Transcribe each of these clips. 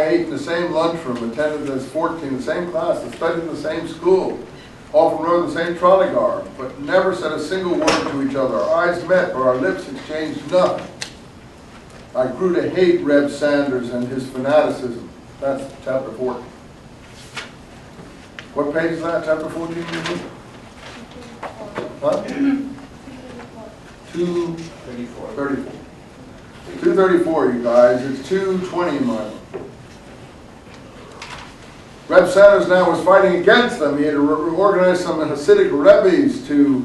ate in the same lunchroom, attended as 14 the same class, and studied in the same school, often rode the same trolley car, but never said a single word to each other. Our eyes met, but our lips exchanged nothing. I grew to hate Reb Sanders and his fanaticism. That's chapter 14. What page is that, chapter 14? Huh? 234. 234, you guys. It's 220 in my book. Reb Sanders now was fighting against them. He had organized some Hasidic Rebbe's to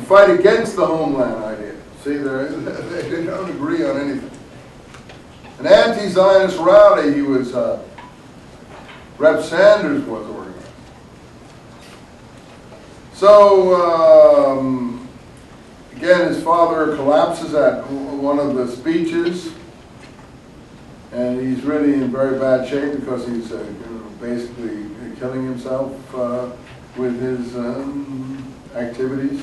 fight against the homeland idea. See, they don't agree on anything. An anti-Zionist rally he was, Reb Sanders was organized. So, again, his father collapses at one of the speeches, and he's really in very bad shape because he's basically killing himself with his activities.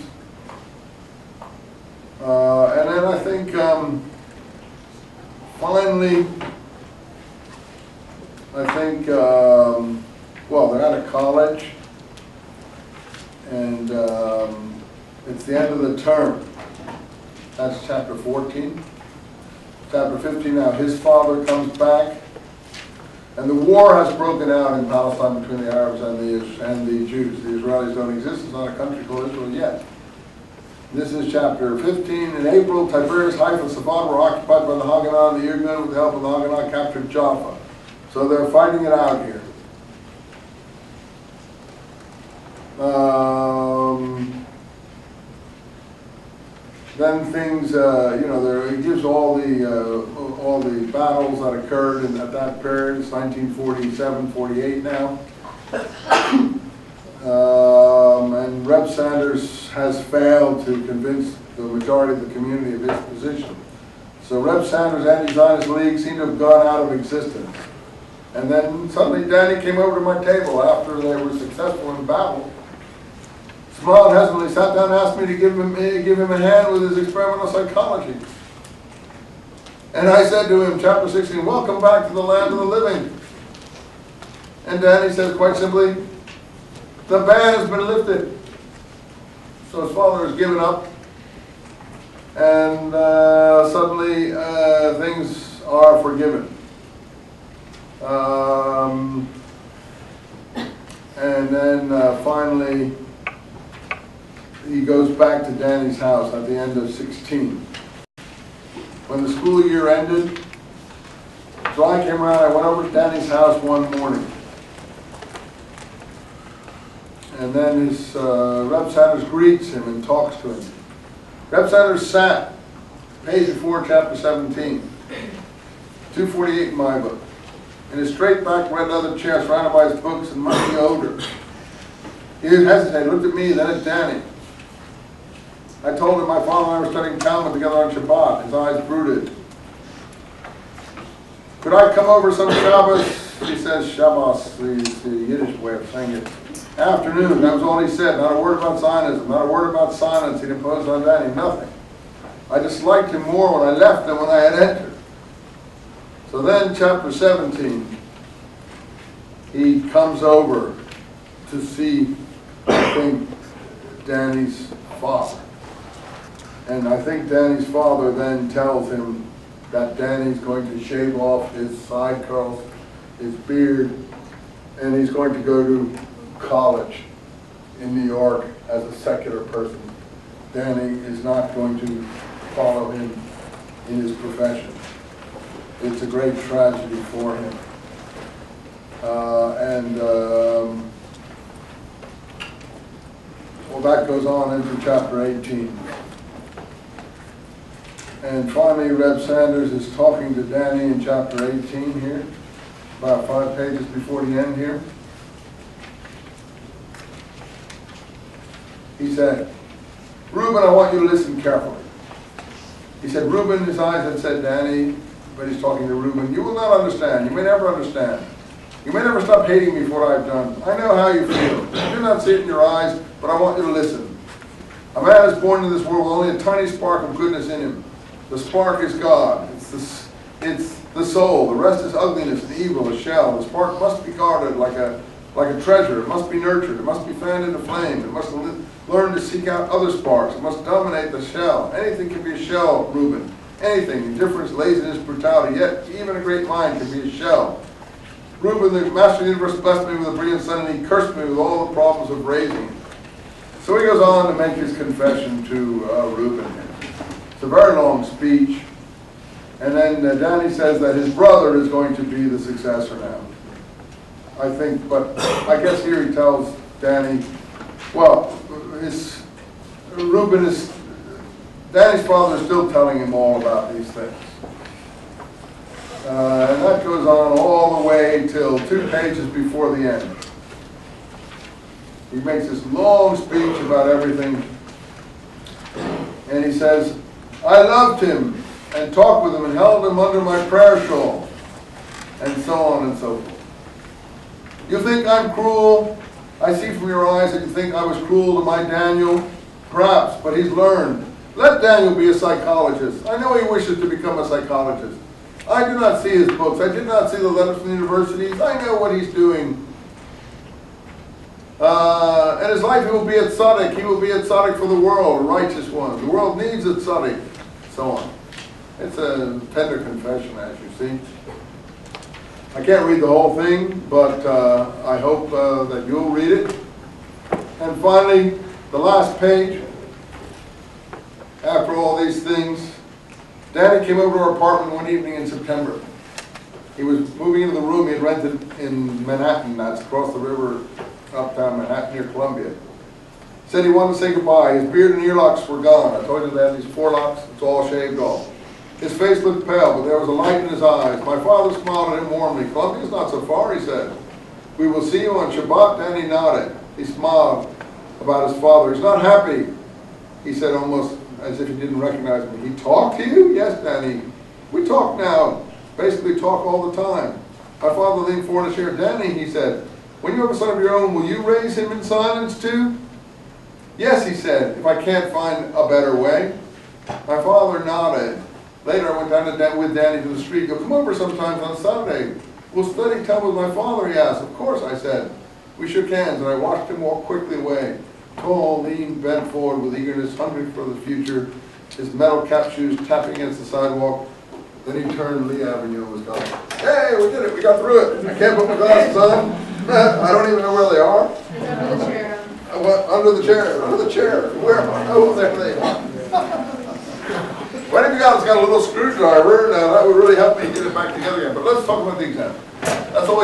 And then I think finally, well, they're out of college, and it's the end of the term. That's chapter 14. Chapter 15, now his father comes back, and the war has broken out in Palestine between the Arabs and the Jews. The Israelis don't exist. It's not a country called Israel yet. This is chapter 15. In April, Tiberias, Haifa, and Safad were occupied by the Haganah, and the Irgun, with the help of the Haganah, captured Jaffa. So they're fighting it out here. Then things, he gives all the battles that occurred at that period. It's 1947, 48 now. And Reb Sanders has failed to convince the majority of the community of his position. So Reb Sanders' anti-Zionist league seemed to have gone out of existence. And then suddenly Danny came over to my table after they were successful in battle. Smiled hesitantly, sat down and asked me to give him a hand with his experimental psychology. And I said to him, chapter 16, welcome back to the land of the living. And Danny says quite simply, the ban has been lifted. So his father has given up. And suddenly things are forgiven. And then finally, he goes back to Danny's house at the end of 16. When the school year ended, July came around, I went over to Danny's house one morning. And then his Reb Sanders greets him and talks to him. Reb Sanders sat, page before chapter 17, 248 in my book, in his straight back red leather chair surrounded by his books and musty odor. He hesitated, looked at me, then at Danny. I told him my father and I were studying Talmud together on Shabbat. His eyes brooded. Could I come over some Shabbos? He says Shabbos, the Yiddish way of saying it. Afternoon, that was all he said. Not a word about Zionism, not a word about silence he'd imposed on Danny, nothing. I disliked him more when I left than when I had entered. So then, chapter 17, he comes over to see, I think, Danny's father. And I think Danny's father then tells him that Danny's going to shave off his side curls, his beard, and he's going to go to college in New York as a secular person. Danny is not going to follow him in his profession. It's a great tragedy for him. Well, that goes on into chapter 18. And finally, Reb Sanders is talking to Danny in chapter 18 here, about 5 pages before the end here. He said, Reuben, I want you to listen carefully. He said, Reuben, his eyes had said Danny, but he's talking to Reuben, you will not understand. You may never understand. You may never stop hating me for what I've done. I know how you feel. I do not see it in your eyes, but I want you to listen. A man is born into this world with only a tiny spark of goodness in him. The spark is God. It's the soul. The rest is ugliness and evil, a shell. The spark must be guarded like a treasure. It must be nurtured. It must be fanned into flame. It must learn to seek out other sparks. It must dominate the shell. Anything can be a shell, Reuben. Anything. Indifference, laziness, brutality. Yet even a great mind can be a shell. Reuben, the master of the universe, blessed me with a brilliant son, and he cursed me with all the problems of raising him. So he goes on to make his confession to Reuben. It's a very long speech. And then Danny says that his brother is going to be the successor now. I think, but I guess here he tells Danny, well, Danny's father is still telling him all about these things. And that goes on all the way till 2 pages before the end. He makes this long speech about everything. And he says, I loved him and talked with him and held him under my prayer shawl. And so on and so forth. You think I'm cruel? I see from your eyes that you think I was cruel to my Daniel. Perhaps, but he's learned. Let Daniel be a psychologist. I know he wishes to become a psychologist. I do not see his books. I did not see the letters from the universities. I know what he's doing. And his life, he will be a tzaddik. He will be a tzaddik for the world, a righteous one. The world needs a tzaddik. So on. It's a tender confession, as you see. I can't read the whole thing, but I hope that you'll read it. And finally, the last page. After all these things, Danny came over to our apartment one evening in September. He was moving into the room he had rented in Manhattan, that's across the river, uptown Manhattan near Columbia. He said he wanted to say goodbye. His beard and earlocks were gone. I told you they had these forelocks. It's all shaved off. His face looked pale, but there was a light in his eyes. My father smiled at him warmly. Columbia's not so far, he said. We will see you on Shabbat. Danny nodded. He smiled about his father. He's not happy, he said, almost as if he didn't recognize me. He talked to you? Yes, Danny. We talk now. Basically talk all the time. My father leaned forward to share. Danny, he said, when you have a son of your own, will you raise him in silence too? Yes, he said, if I can't find a better way. My father nodded. Later I went down with Danny to the street. He'll come over sometimes on Saturday. We'll study Talmud with my father, he asked. Of course, I said. We shook hands and I watched him walk quickly away. Tall, lean, bent forward with eagerness, hungry for the future, his metal cap shoes tapping against the sidewalk. Then he turned Lee Avenue and was gone. Hey, we did it. We got through it. I can't put my glasses on. I don't even know where they are. Under the chair. What? Under the chair. Under the chair. Where am I? Oh, there they are. What have you got? It's got a little screwdriver. Now, that would really help me get it back together again. But let's talk about the exam. That's all.